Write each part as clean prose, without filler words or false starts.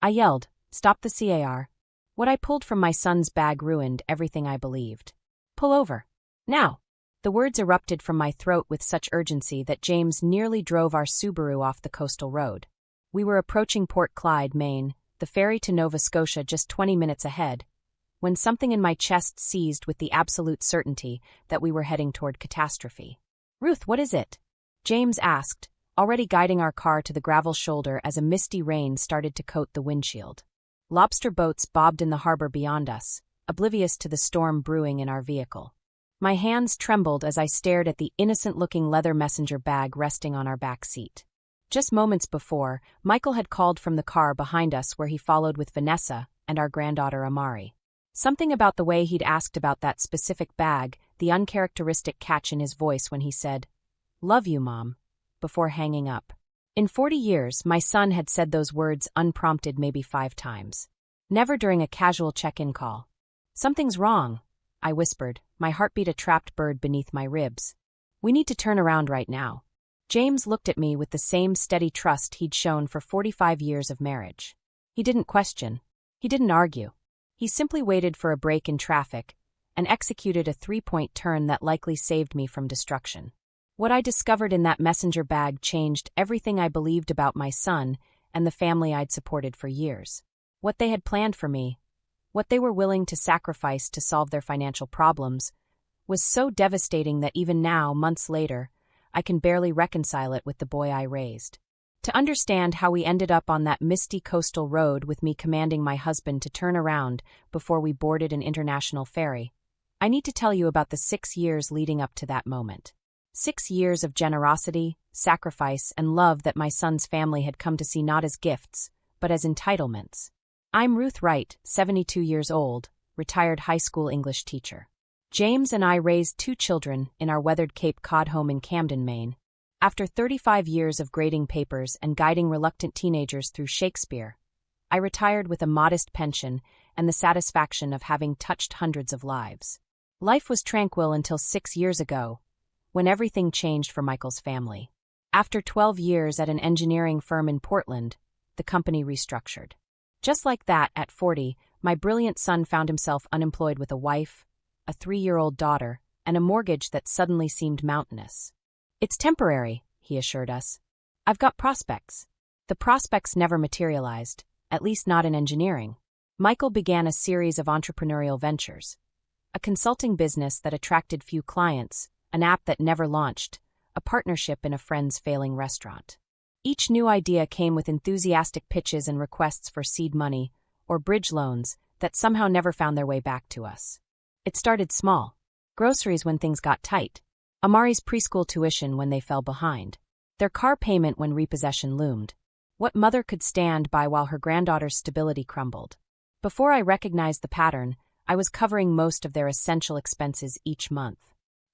I yelled, "Stop the car." What I pulled from my son's bag ruined everything I believed. "Pull over. Now." The words erupted from my throat with such urgency that James nearly drove our Subaru off the coastal road. We were approaching Port Clyde, Maine, the ferry to Nova Scotia just 20 minutes ahead, when something in my chest seized with the absolute certainty that we were heading toward catastrophe. "Ruth, what is it?" James asked, already guiding our car to the gravel shoulder as a misty rain started to coat the windshield. Lobster boats bobbed in the harbor beyond us, oblivious to the storm brewing in our vehicle. My hands trembled as I stared at the innocent-looking leather messenger bag resting on our back seat. Just moments before, Michael had called from the car behind us where he followed with Vanessa and our granddaughter Amari. Something about the way he'd asked about that specific bag, the uncharacteristic catch in his voice when he said, "Love you, Mom," before hanging up. In 40 years, my son had said those words unprompted maybe 5 times. Never during a casual check-in call. "Something's wrong," I whispered, my heartbeat a trapped bird beneath my ribs. "We need to turn around right now." James looked at me with the same steady trust he'd shown for 45 years of marriage. He didn't question. He didn't argue. He simply waited for a break in traffic and executed a 3-point turn that likely saved me from destruction. What I discovered in that messenger bag changed everything I believed about my son and the family I'd supported for years. What they had planned for me, what they were willing to sacrifice to solve their financial problems, was so devastating that even now, months later, I can barely reconcile it with the boy I raised. To understand how we ended up on that misty coastal road with me commanding my husband to turn around before we boarded an international ferry, I need to tell you about the 6 years leading up to that moment. 6 years of generosity, sacrifice, and love that my son's family had come to see not as gifts, but as entitlements. I'm Ruth Wright, 72 years old, retired high school English teacher. James and I raised 2 children in our weathered Cape Cod home in Camden, Maine. After 35 years of grading papers and guiding reluctant teenagers through Shakespeare, I retired with a modest pension and the satisfaction of having touched hundreds of lives. Life was tranquil until 6 years ago, when everything changed for Michael's family. After 12 years at an engineering firm in Portland, the company restructured. Just like that, at 40, my brilliant son found himself unemployed with a wife, a 3-year-old daughter, and a mortgage that suddenly seemed mountainous. "It's temporary," he assured us. "I've got prospects." The prospects never materialized, at least not in engineering. Michael began a series of entrepreneurial ventures. A consulting business that attracted few clients, an app that never launched, a partnership in a friend's failing restaurant. Each new idea came with enthusiastic pitches and requests for seed money, or bridge loans, that somehow never found their way back to us. It started small. Groceries when things got tight. Amari's preschool tuition when they fell behind. Their car payment when repossession loomed. What mother could stand by while her granddaughter's stability crumbled? Before I recognized the pattern, I was covering most of their essential expenses each month.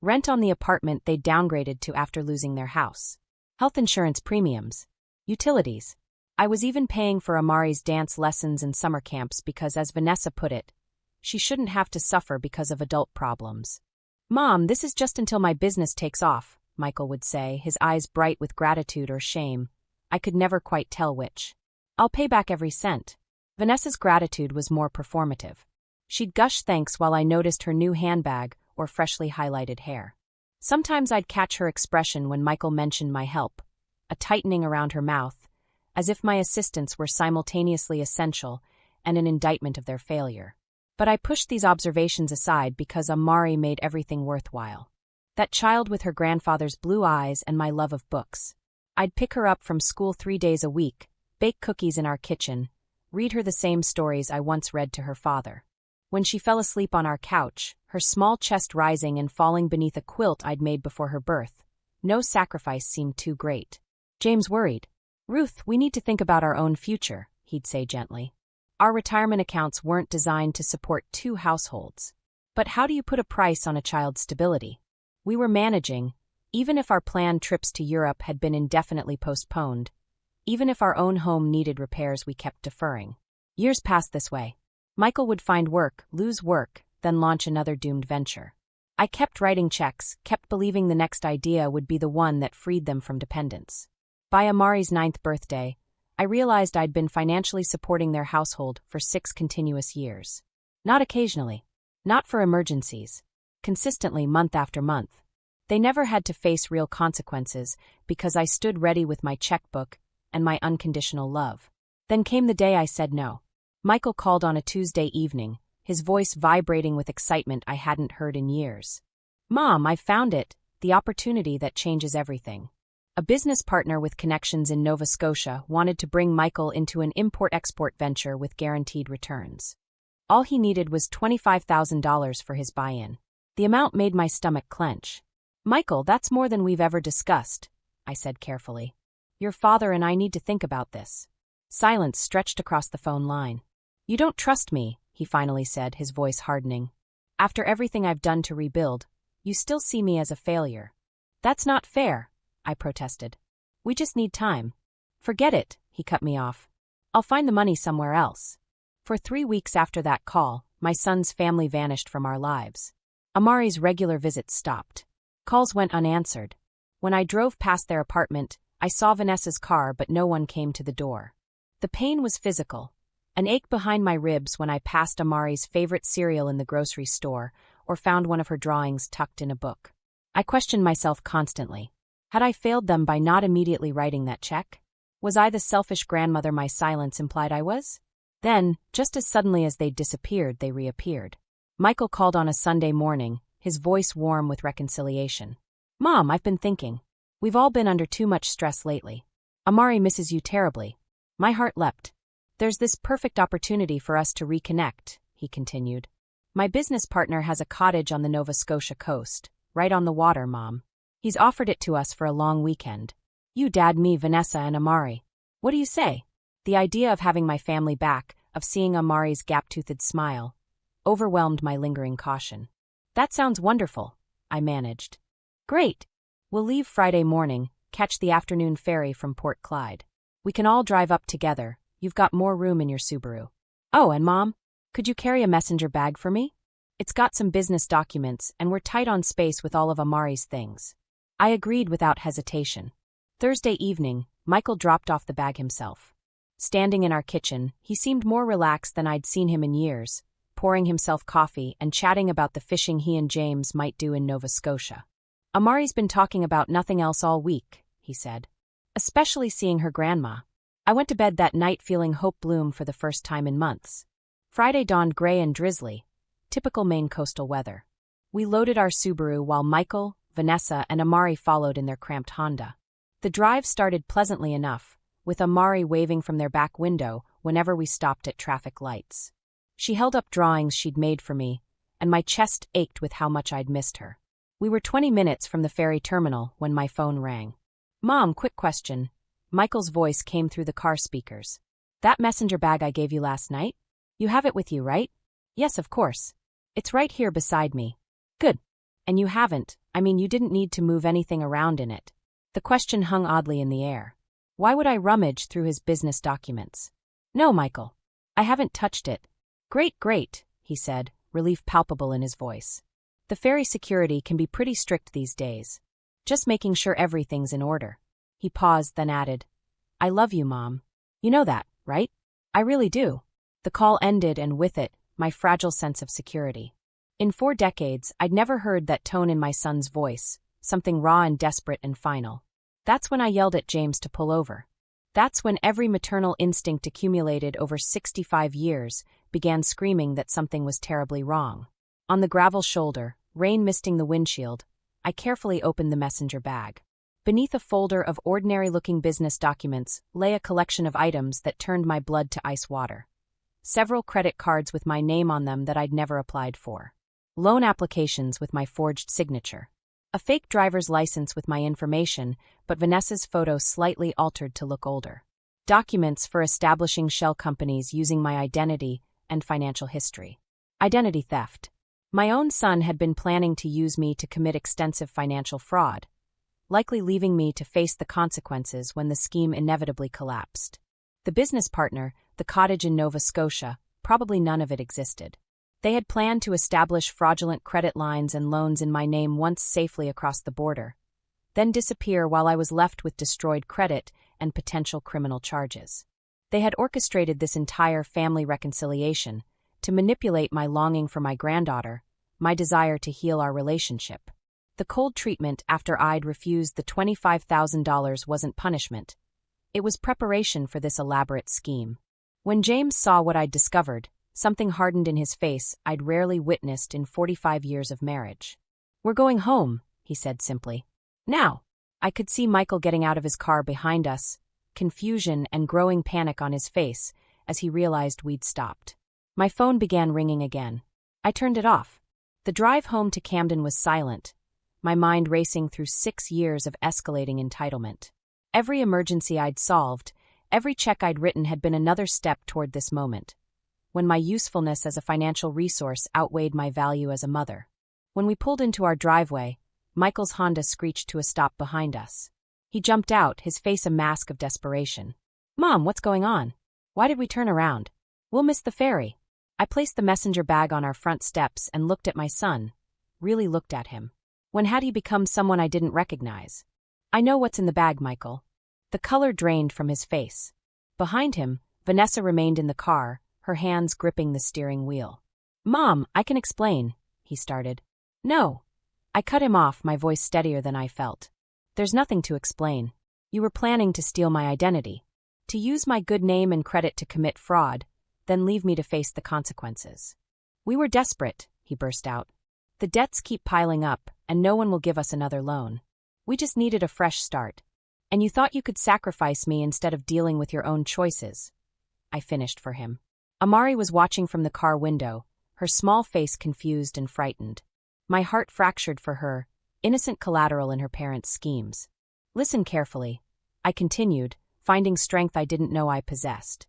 Rent on the apartment they'd downgraded to after losing their house. Health insurance premiums. Utilities. I was even paying for Amari's dance lessons and summer camps because, as Vanessa put it, she shouldn't have to suffer because of adult problems. "Mom, this is just until my business takes off," Michael would say, his eyes bright with gratitude or shame. I could never quite tell which. "I'll pay back every cent." Vanessa's gratitude was more performative. She'd gush thanks while I noticed her new handbag or freshly highlighted hair. Sometimes I'd catch her expression when Michael mentioned my help, a tightening around her mouth, as if my assistance were simultaneously essential and an indictment of their failure. But I pushed these observations aside because Amari made everything worthwhile. That child with her grandfather's blue eyes and my love of books. I'd pick her up from school 3 days a week, bake cookies in our kitchen, read her the same stories I once read to her father. When she fell asleep on our couch, her small chest rising and falling beneath a quilt I'd made before her birth, no sacrifice seemed too great. James worried. "Ruth, we need to think about our own future," he'd say gently. Our retirement accounts weren't designed to support 2 households. But how do you put a price on a child's stability? We were managing, even if our planned trips to Europe had been indefinitely postponed, even if our own home needed repairs we kept deferring. Years passed this way. Michael would find work, lose work, then launch another doomed venture. I kept writing checks, kept believing the next idea would be the one that freed them from dependence. By Amari's 9th birthday, I realized I'd been financially supporting their household for 6 continuous years. Not occasionally. Not for emergencies. Consistently month after month. They never had to face real consequences because I stood ready with my checkbook and my unconditional love. Then came the day I said no. Michael called on a Tuesday evening, his voice vibrating with excitement I hadn't heard in years. "Mom, I found it, the opportunity that changes everything." A business partner with connections in Nova Scotia wanted to bring Michael into an import-export venture with guaranteed returns. All he needed was $25,000 for his buy-in. The amount made my stomach clench. "Michael, that's more than we've ever discussed," I said carefully. "Your father and I need to think about this." Silence stretched across the phone line. "You don't trust me," he finally said, his voice hardening. "After everything I've done to rebuild, you still see me as a failure." "That's not fair," I protested. "We just need time." "Forget it," he cut me off. "I'll find the money somewhere else." For 3 weeks after that call, my son's family vanished from our lives. Amari's regular visits stopped. Calls went unanswered. When I drove past their apartment, I saw Vanessa's car, but no one came to the door. The pain was physical. An ache behind my ribs when I passed Amari's favorite cereal in the grocery store or found one of her drawings tucked in a book. I questioned myself constantly. Had I failed them by not immediately writing that check? Was I the selfish grandmother my silence implied I was? Then, just as suddenly as they'd disappeared, they reappeared. Michael called on a Sunday morning, his voice warm with reconciliation. "Mom, I've been thinking. We've all been under too much stress lately. Amari misses you terribly." My heart leapt. "There's this perfect opportunity for us to reconnect," he continued. "My business partner has a cottage on the Nova Scotia coast, right on the water, Mom. He's offered it to us for a long weekend. You, Dad, me, Vanessa, and Amari. What do you say?" The idea of having my family back, of seeing Amari's gap-toothed smile, overwhelmed my lingering caution. "That sounds wonderful," I managed. "Great. We'll leave Friday morning, catch the afternoon ferry from Port Clyde. We can all drive up together. You've got more room in your Subaru. Oh, and Mom, could you carry a messenger bag for me? It's got some business documents, and we're tight on space with all of Amari's things." I agreed without hesitation. Thursday evening, Michael dropped off the bag himself. Standing in our kitchen, he seemed more relaxed than I'd seen him in years, pouring himself coffee and chatting about the fishing he and James might do in Nova Scotia. "Amari's been talking about nothing else all week," he said. "Especially seeing her grandma." I went to bed that night feeling hope bloom for the first time in months. Friday dawned gray and drizzly, typical Maine coastal weather. We loaded our Subaru while Michael, Vanessa, and Amari followed in their cramped Honda. The drive started pleasantly enough, with Amari waving from their back window whenever we stopped at traffic lights. She held up drawings she'd made for me, and my chest ached with how much I'd missed her. We were 20 minutes from the ferry terminal when my phone rang. "Mom, quick question." Michael's voice came through the car speakers. "That messenger bag I gave you last night? You have it with you, right?" "Yes, of course. It's right here beside me." "Good. And you you didn't need to move anything around in it." The question hung oddly in the air. Why would I rummage through his business documents? "No, Michael. I haven't touched it." Great, he said, relief palpable in his voice. "The ferry security can be pretty strict these days. Just making sure everything's in order." He paused, then added, "I love you, Mom. You know that, right?" "I really do." The call ended, and with it, my fragile sense of security. In 4 decades, I'd never heard that tone in my son's voice, something raw and desperate and final. That's when I yelled at James to pull over. That's when every maternal instinct accumulated over 65 years began screaming that something was terribly wrong. On the gravel shoulder, rain misting the windshield, I carefully opened the messenger bag. Beneath a folder of ordinary-looking business documents lay a collection of items that turned my blood to ice water. Several credit cards with my name on them that I'd never applied for. Loan applications with my forged signature. A fake driver's license with my information, but Vanessa's photo slightly altered to look older. Documents for establishing shell companies using my identity and financial history. Identity theft. My own son had been planning to use me to commit extensive financial fraud, likely leaving me to face the consequences when the scheme inevitably collapsed. The business partner, the cottage in Nova Scotia, probably none of it existed. They had planned to establish fraudulent credit lines and loans in my name once safely across the border, then disappear while I was left with destroyed credit and potential criminal charges. They had orchestrated this entire family reconciliation to manipulate my longing for my granddaughter, my desire to heal our relationship. The cold treatment after I'd refused the $25,000 wasn't punishment. It was preparation for this elaborate scheme. When James saw what I'd discovered, something hardened in his face I'd rarely witnessed in 45 years of marriage. "We're going home," he said simply. "Now." I could see Michael getting out of his car behind us, confusion and growing panic on his face as he realized we'd stopped. My phone began ringing again. I turned it off. The drive home to Camden was silent, my mind racing through 6 years of escalating entitlement. Every emergency I'd solved, every check I'd written had been another step toward this moment, when my usefulness as a financial resource outweighed my value as a mother. When we pulled into our driveway, Michael's Honda screeched to a stop behind us. He jumped out, his face a mask of desperation. "Mom, what's going on? Why did we turn around? We'll miss the ferry." I placed the messenger bag on our front steps and looked at my son, really looked at him. When had he become someone I didn't recognize? "I know what's in the bag, Michael." The color drained from his face. Behind him, Vanessa remained in the car, her hands gripping the steering wheel. "Mom, I can explain," he started. "No." I cut him off, my voice steadier than I felt. "There's nothing to explain. You were planning to steal my identity, to use my good name and credit to commit fraud, then leave me to face the consequences. We were desperate," he burst out. "The debts keep piling up, and no one will give us another loan. We just needed a fresh start. And you thought you could sacrifice me instead of dealing with your own choices." I finished for him. Amari was watching from the car window, her small face confused and frightened. My heart fractured for her, innocent collateral in her parents' schemes. "Listen carefully," I continued, finding strength I didn't know I possessed.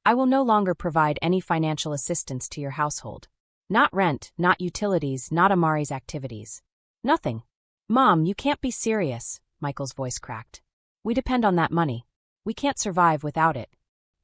"I will no longer provide any financial assistance to your household. Not rent, not utilities, not Amari's activities. Nothing." "Mom, you can't be serious," Michael's voice cracked. "We depend on that money. We can't survive without it."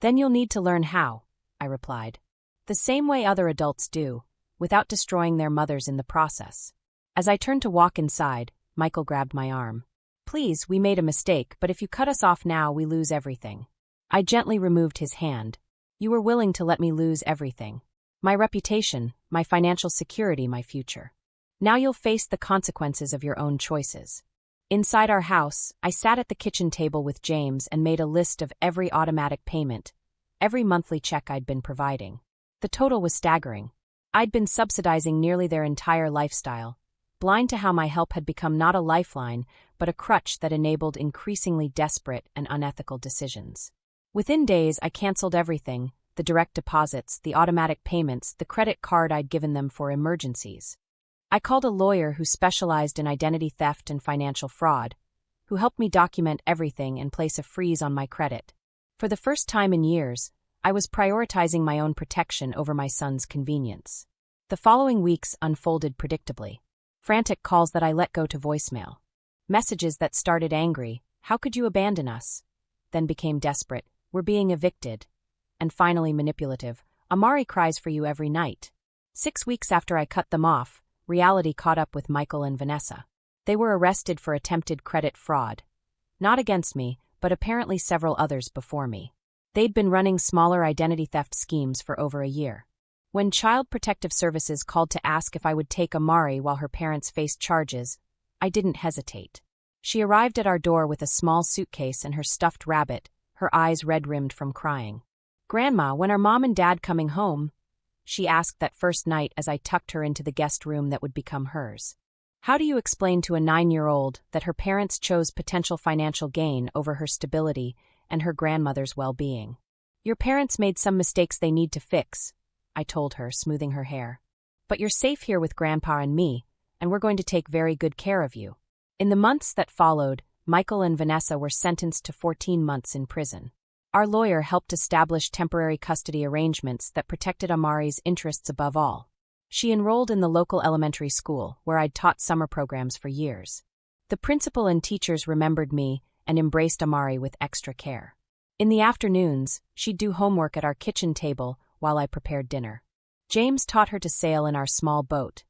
"Then you'll need to learn how," I replied. "The same way other adults do, without destroying their mothers in the process." As I turned to walk inside, Michael grabbed my arm. "Please, we made a mistake, but if you cut us off now, we lose everything." I gently removed his hand. "You were willing to let me lose everything. My reputation, my financial security, my future. Now you'll face the consequences of your own choices." Inside our house, I sat at the kitchen table with James and made a list of every automatic payment, every monthly check I'd been providing. The total was staggering. I'd been subsidizing nearly their entire lifestyle, blind to how my help had become not a lifeline, but a crutch that enabled increasingly desperate and unethical decisions. Within days, I canceled everything: the direct deposits, the automatic payments, the credit card I'd given them for emergencies. I called a lawyer who specialized in identity theft and financial fraud, who helped me document everything and place a freeze on my credit. For the first time in years, I was prioritizing my own protection over my son's convenience. The following weeks unfolded predictably. Frantic calls that I let go to voicemail. Messages that started angry, "How could you abandon us?" then became desperate, "We're being evicted." And finally manipulative, "Amari cries for you every night." 6 weeks after I cut them off, reality caught up with Michael and Vanessa. They were arrested for attempted credit fraud. Not against me, but apparently several others before me. They'd been running smaller identity theft schemes for over a year. When Child Protective Services called to ask if I would take Amari while her parents faced charges, I didn't hesitate. She arrived at our door with a small suitcase and her stuffed rabbit, her eyes red-rimmed from crying. "Grandma, when are Mom and Dad coming home?" she asked that first night as I tucked her into the guest room that would become hers. How do you explain to a 9-year-old that her parents chose potential financial gain over her stability and her grandmother's well-being? "Your parents made some mistakes they need to fix," I told her, smoothing her hair. "But you're safe here with Grandpa and me, and we're going to take very good care of you." In the months that followed, Michael and Vanessa were sentenced to 14 months in prison. Our lawyer helped establish temporary custody arrangements that protected Amari's interests above all. She enrolled in the local elementary school, where I'd taught summer programs for years. The principal and teachers remembered me and embraced Amari with extra care. In the afternoons, she'd do homework at our kitchen table while I prepared dinner. James taught her to sail in our small boat,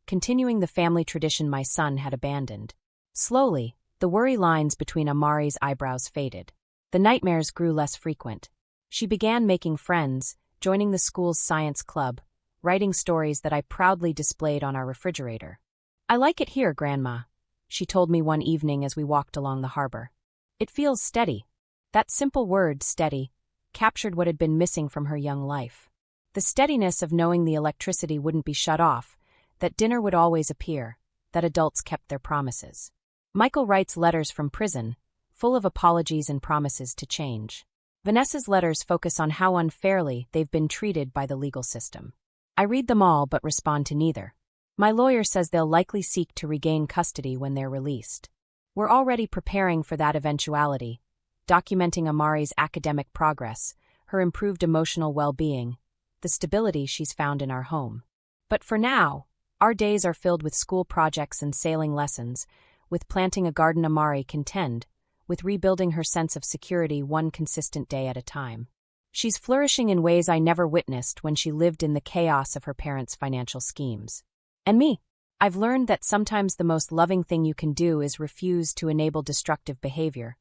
continuing the family tradition my son had abandoned. Slowly, the worry lines between Amari's eyebrows faded. The nightmares grew less frequent. She began making friends, joining the school's science club, writing stories that I proudly displayed on our refrigerator. "I like it here, Grandma," she told me one evening as we walked along the harbor. "It feels steady." That simple word, steady, captured what had been missing from her young life. The steadiness of knowing the electricity wouldn't be shut off, that dinner would always appear, that adults kept their promises. Michael writes letters from prison, full of apologies and promises to change. Vanessa's letters focus on how unfairly they've been treated by the legal system. I read them all but respond to neither. My lawyer says they'll likely seek to regain custody when they're released. We're already preparing for that eventuality, documenting Amari's academic progress, her improved emotional well-being, the stability she's found in our home. But for now, our days are filled with school projects and sailing lessons, with planting a garden Amari can tend, with rebuilding her sense of security one consistent day at a time. She's flourishing in ways I never witnessed when she lived in the chaos of her parents' financial schemes. And me. I've learned that sometimes the most loving thing you can do is refuse to enable destructive behavior,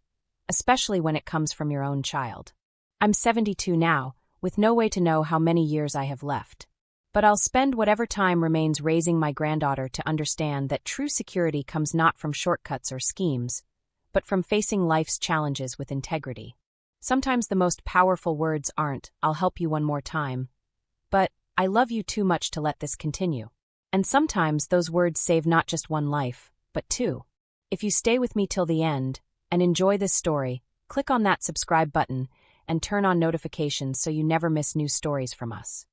especially when it comes from your own child. I'm 72 now, with no way to know how many years I have left. But I'll spend whatever time remains raising my granddaughter to understand that true security comes not from shortcuts or schemes, but from facing life's challenges with integrity. Sometimes the most powerful words aren't, "I'll help you one more time," but "I love you too much to let this continue." And sometimes those words save not just one life, but two. If you stay with me till the end and enjoy this story, click on that subscribe button and turn on notifications so you never miss new stories from us.